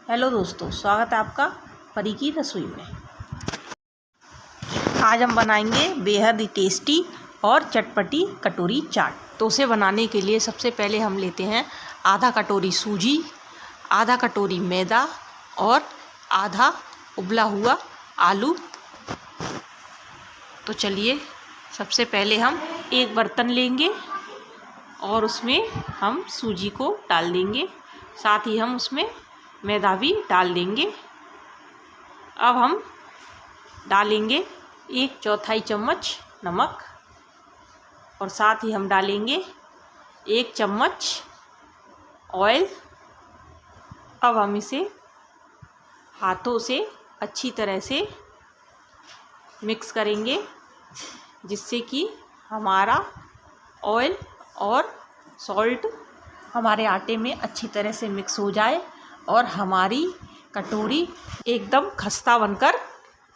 Hello दोस्तों, स्वागत है आपका परी की रसोई में। आज हम बनाएंगे बेहद ही टेस्टी और चटपटी कटोरी चाट। तो उसे बनाने के लिए सबसे पहले हम लेते हैं आधा कटोरी सूजी, आधा कटोरी मैदा और आधा उबला हुआ आलू। तो चलिए सबसे पहले हम एक बर्तन लेंगे और उसमें हम सूजी को डाल देंगे, साथ ही हम उसमें मैदा भी डाल देंगे। अब हम डालेंगे 1/4 चम्मच नमक और साथ ही हम डालेंगे 1 चम्मच ऑयल। अब हम इसे हाथों से अच्छी तरह से मिक्स करेंगे, जिससे कि हमारा ऑयल और सॉल्ट हमारे आटे में अच्छी तरह से मिक्स हो जाए और हमारी कटोरी एकदम खस्ता बनकर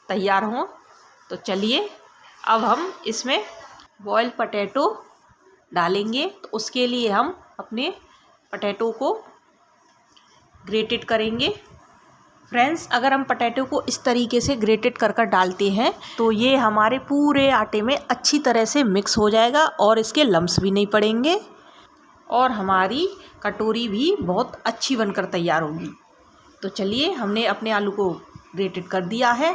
तैयार हो। तो चलिए अब हम इसमें बॉयल पोटैटो डालेंगे। तो उसके लिए हम अपने पोटैटो को ग्रेटेड करेंगे। फ्रेंड्स, अगर हम पोटैटो को इस तरीके से ग्रेटेड कर डालते हैं तो ये हमारे पूरे आटे में अच्छी तरह से मिक्स हो जाएगा और इसके लम्स भी नहीं पड़ेंगे और हमारी कटोरी भी बहुत अच्छी बनकर तैयार होगी। तो चलिए हमने अपने आलू को ग्रेटेड कर दिया है।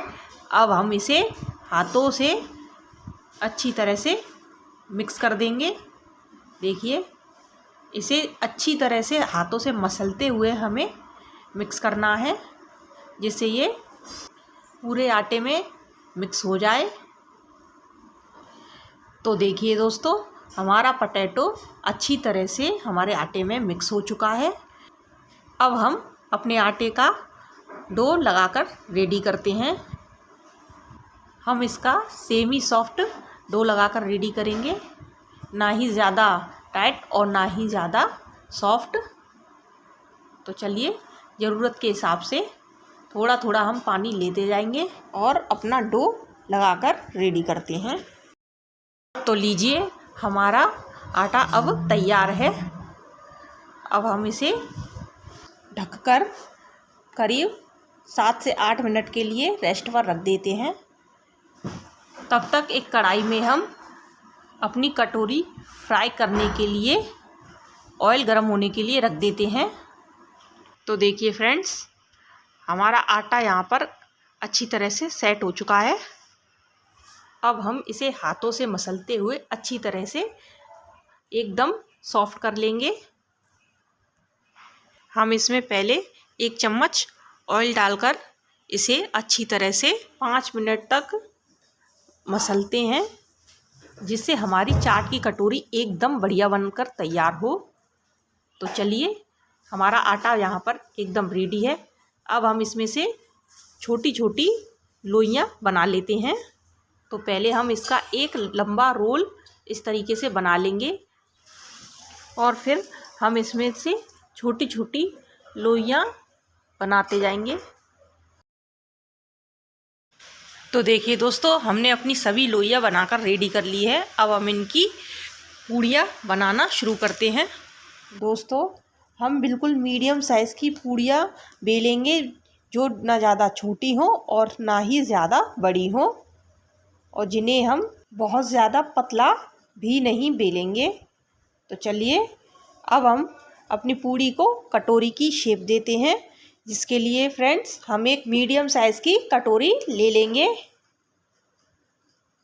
अब हम इसे हाथों से अच्छी तरह से मिक्स कर देंगे। देखिए, इसे अच्छी तरह से हाथों से मसलते हुए हमें मिक्स करना है, जिससे ये पूरे आटे में मिक्स हो जाए। तो देखिए दोस्तों, हमारा पोटैटो अच्छी तरह से हमारे आटे में मिक्स हो चुका है। अब हम अपने आटे का डो लगाकर रेडी करते हैं। हम इसका सेमी सॉफ्ट डो लगाकर रेडी करेंगे, ना ही ज़्यादा टाइट और ना ही ज़्यादा सॉफ्ट। तो चलिए ज़रूरत के हिसाब से थोड़ा थोड़ा हम पानी लेते जाएंगे और अपना डो लगाकर रेडी करते हैं। तो लीजिए, हमारा आटा अब तैयार है। अब हम इसे ढककर करीब 7 से 8 मिनट के लिए रेस्ट पर रख देते हैं। तब तक एक कढ़ाई में हम अपनी कटोरी फ्राई करने के लिए ऑयल गर्म होने के लिए रख देते हैं। तो देखिए फ्रेंड्स, हमारा आटा यहाँ पर अच्छी तरह से सेट हो चुका है। अब हम इसे हाथों से मसलते हुए अच्छी तरह से एकदम सॉफ्ट कर लेंगे। हम इसमें पहले 1 चम्मच ऑयल डालकर इसे अच्छी तरह से 5 मिनट तक मसलते हैं, जिससे हमारी चाट की कटोरी एकदम बढ़िया बनकर तैयार हो। तो चलिए, हमारा आटा यहाँ पर एकदम रेडी है। अब हम इसमें से छोटी छोटी लोइयाँ बना लेते हैं। तो पहले हम इसका एक लंबा रोल इस तरीके से बना लेंगे और फिर हम इसमें से छोटी छोटी लोइयाँ बनाते जाएंगे। तो देखिए दोस्तों, हमने अपनी सभी लोइयाँ बनाकर रेडी कर ली है। अब हम इनकी पूड़ियाँ बनाना शुरू करते हैं। दोस्तों, हम बिल्कुल मीडियम साइज़ की पूड़ियाँ बेलेंगे, जो ना ज़्यादा छोटी हो और ना ही ज़्यादा बड़ी हो, और जिन्हें हम बहुत ज़्यादा पतला भी नहीं बेलेंगे। तो चलिए अब हम अपनी पूड़ी को कटोरी की शेप देते हैं, जिसके लिए फ्रेंड्स हम एक मीडियम साइज़ की कटोरी ले लेंगे।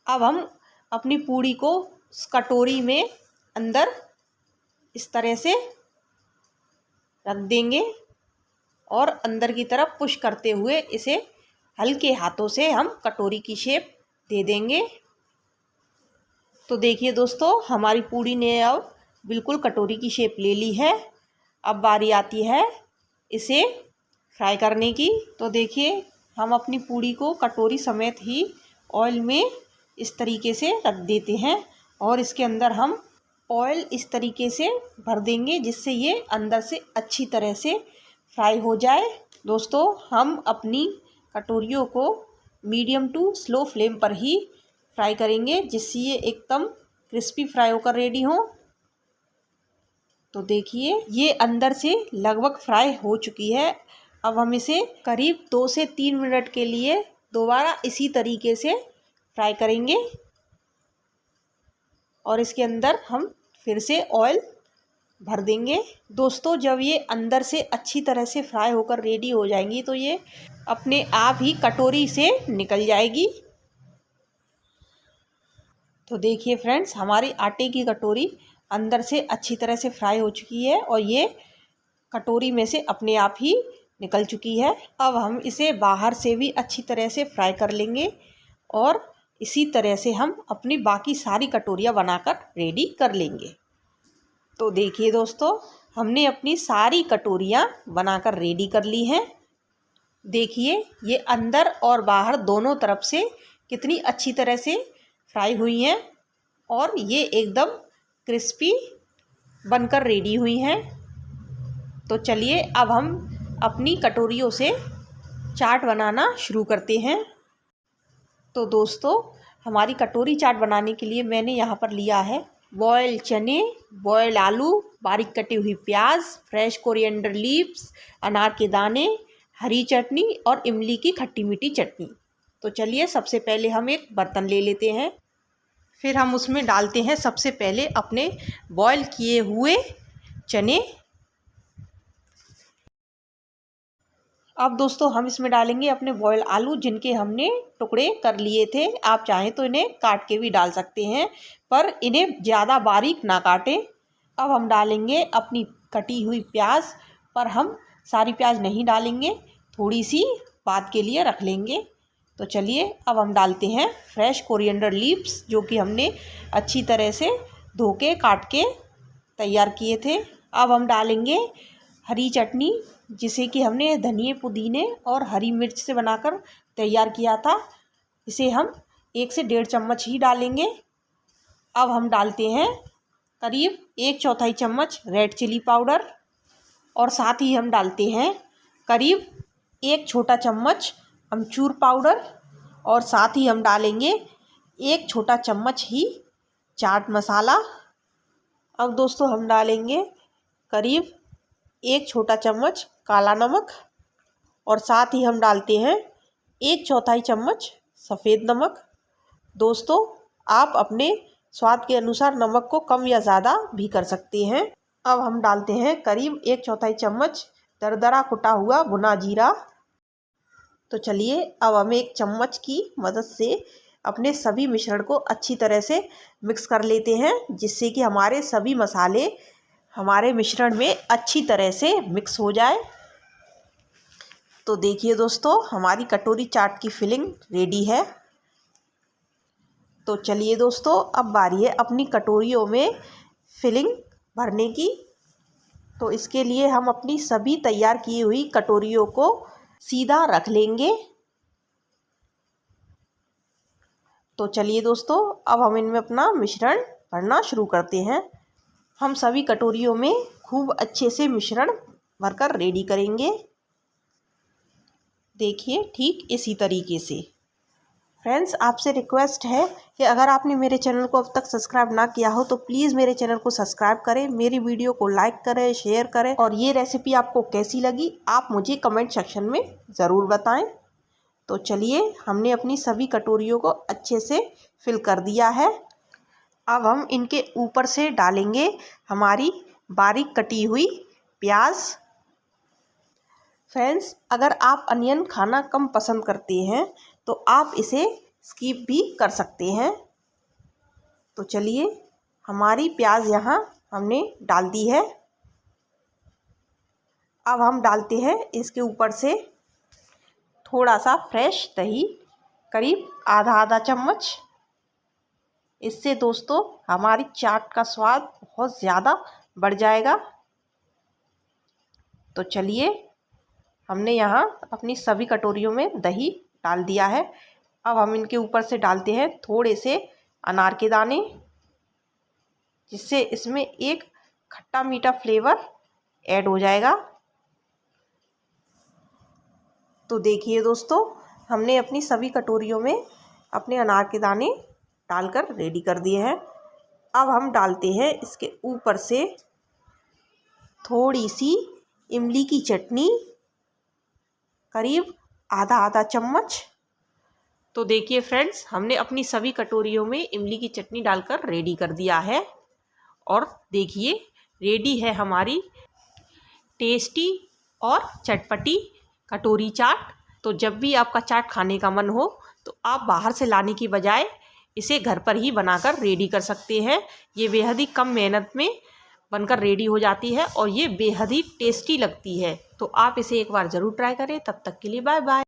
अब हम अपनी पूड़ी को उस कटोरी में अंदर इस तरह से रख देंगे और अंदर की तरफ पुश करते हुए इसे हल्के हाथों से हम कटोरी की शेप दे देंगे। तो देखिए दोस्तों, हमारी पूड़ी ने अब बिल्कुल कटोरी की शेप ले ली है। अब बारी आती है इसे फ्राई करने की। तो देखिए, हम अपनी पूड़ी को कटोरी समेत ही ऑयल में इस तरीके से रख देते हैं और इसके अंदर हम ऑयल इस तरीके से भर देंगे, जिससे ये अंदर से अच्छी तरह से फ्राई हो जाए। दोस्तों, हम अपनी कटोरियों को मीडियम टू स्लो फ्लेम पर ही फ्राई करेंगे, जिससे ये एकदम क्रिस्पी फ्राई होकर रेडी हो। तो देखिए, ये अंदर से लगभग फ्राई हो चुकी है अब हम इसे करीब 2 से 3 मिनट के लिए दोबारा इसी तरीके से फ्राई करेंगे और इसके अंदर हम फिर से ऑयल भर देंगे। दोस्तों जब ये अंदर से अच्छी तरह से फ्राई होकर रेडी हो जाएंगी तो ये अपने आप ही कटोरी से निकल जाएगी। तो देखिए फ्रेंड्स, हमारी आटे की कटोरी अंदर से अच्छी तरह से फ्राई हो चुकी है और ये कटोरी में से अपने आप ही निकल चुकी है। अब हम इसे बाहर से भी अच्छी तरह से फ्राई कर लेंगे और इसी तरह से हम अपनी बाकी सारी कटोरियाँ बनाकर रेडी कर लेंगे। तो देखिए दोस्तों, हमने अपनी सारी कटोरियाँ बनाकर रेडी कर ली हैं। देखिए ये अंदर और बाहर दोनों तरफ से कितनी अच्छी तरह से फ्राई हुई हैं और ये एकदम क्रिस्पी बनकर रेडी हुई हैं। तो चलिए अब हम अपनी कटोरियों से चाट बनाना शुरू करते हैं। तो दोस्तों हमारी कटोरी चाट बनाने के लिए मैंने यहाँ पर लिया है बॉयल चने, बॉयल आलू, बारीक कटी हुई प्याज, फ्रेश कोरिएंडर लीव्स, अनार के दाने, हरी चटनी और इमली की खट्टी मीठी चटनी। तो चलिए सबसे पहले हम एक बर्तन ले लेते हैं। फिर हम उसमें डालते हैं सबसे पहले अपने बॉयल किए हुए चने। अब दोस्तों हम इसमें डालेंगे अपने बॉयल आलू जिनके हमने टुकड़े कर लिए थे। आप चाहें तो इन्हें काट के भी डाल सकते हैं, पर इन्हें ज़्यादा बारीक ना काटें। अब हम डालेंगे अपनी कटी हुई प्याज, पर हम सारी प्याज नहीं डालेंगे, थोड़ी सी बाद के लिए रख लेंगे। तो चलिए अब हम डालते हैं फ्रेश कोरिएंडर लीव्स जो कि हमने अच्छी तरह से धो के काट के तैयार किए थे। अब हम डालेंगे हरी चटनी जिसे कि हमने धनिए, पुदीने और हरी मिर्च से बनाकर तैयार किया था। इसे हम 1 से 1.5 चम्मच ही डालेंगे। अब हम डालते हैं करीब 1/4 चम्मच रेड चिली पाउडर और साथ ही हम डालते हैं करीब 1 छोटा चम्मच अमचूर पाउडर और साथ ही हम डालेंगे 1 छोटा चम्मच ही चाट मसाला। अब दोस्तों हम डालेंगे करीब 1 छोटा चम्मच काला नमक और साथ ही हम डालते हैं 1/4 चम्मच सफ़ेद नमक। दोस्तों आप अपने स्वाद के अनुसार नमक को कम या ज़्यादा भी कर सकते हैं। अब हम डालते हैं करीब 1/4 चम्मच दरदरा कुटा हुआ भुना जीरा। तो चलिए अब हम 1 चम्मच की मदद से अपने सभी मिश्रण को अच्छी तरह से मिक्स कर लेते हैं जिससे कि हमारे सभी मसाले हमारे मिश्रण में अच्छी तरह से मिक्स हो जाए। तो देखिए दोस्तों हमारी कटोरी चाट की फिलिंग रेडी है। तो चलिए दोस्तों अब बारी है अपनी कटोरियों में फिलिंग भरने की। तो इसके लिए हम अपनी सभी तैयार की हुई कटोरियों को सीधा रख लेंगे। तो चलिए दोस्तों अब हम इनमें अपना मिश्रण भरना शुरू करते हैं। हम सभी कटोरियों में खूब अच्छे से मिश्रण भरकर रेडी करेंगे। देखिए ठीक इसी तरीके से। फ्रेंड्स आपसे रिक्वेस्ट है कि अगर आपने मेरे चैनल को अब तक सब्सक्राइब ना किया हो तो प्लीज़ मेरे चैनल को सब्सक्राइब करें, मेरी वीडियो को लाइक करें, शेयर करें और ये रेसिपी आपको कैसी लगी आप मुझे कमेंट सेक्शन में ज़रूर बताएं। तो चलिए हमने अपनी सभी कटोरियों को अच्छे से फिल कर दिया है। अब हम इनके ऊपर से डालेंगे हमारी बारीक कटी हुई प्याज। फ्रेंड्स अगर आप अनियन खाना कम पसंद करते हैं तो आप इसे स्किप भी कर सकते हैं। तो चलिए हमारी प्याज यहाँ हमने डाल दी है। अब हम डालते हैं इसके ऊपर से थोड़ा सा फ्रेश दही, करीब आधा चम्मच। इससे दोस्तों हमारी चाट का स्वाद बहुत ज़्यादा बढ़ जाएगा। तो चलिए हमने यहाँ अपनी सभी कटोरियों में दही डाल दिया है। अब हम इनके ऊपर से डालते हैं थोड़े से अनार के दाने जिससे इसमें एक खट्टा मीठा फ्लेवर ऐड हो जाएगा। तो देखिए दोस्तों हमने अपनी सभी कटोरियों में अपने अनार के दाने डालकर रेडी कर दिए हैं। अब हम डालते हैं इसके ऊपर से थोड़ी सी इमली की चटनी करीब आधा आधा चम्मच। तो देखिए फ्रेंड्स, हमने अपनी सभी कटोरियों में इमली की चटनी डालकर रेडी कर दिया है। और देखिए रेडी है हमारी टेस्टी और चटपटी कटोरी चाट। तो जब भी आपका चाट खाने का मन हो तो आप बाहर से लाने की बजाय इसे घर पर ही बनाकर रेडी कर सकते हैं। ये बेहद ही कम मेहनत में बनकर रेडी हो जाती है और ये बेहद ही टेस्टी लगती है। तो आप इसे एक बार ज़रूर ट्राई करें। तब तक के लिए बाय बाय।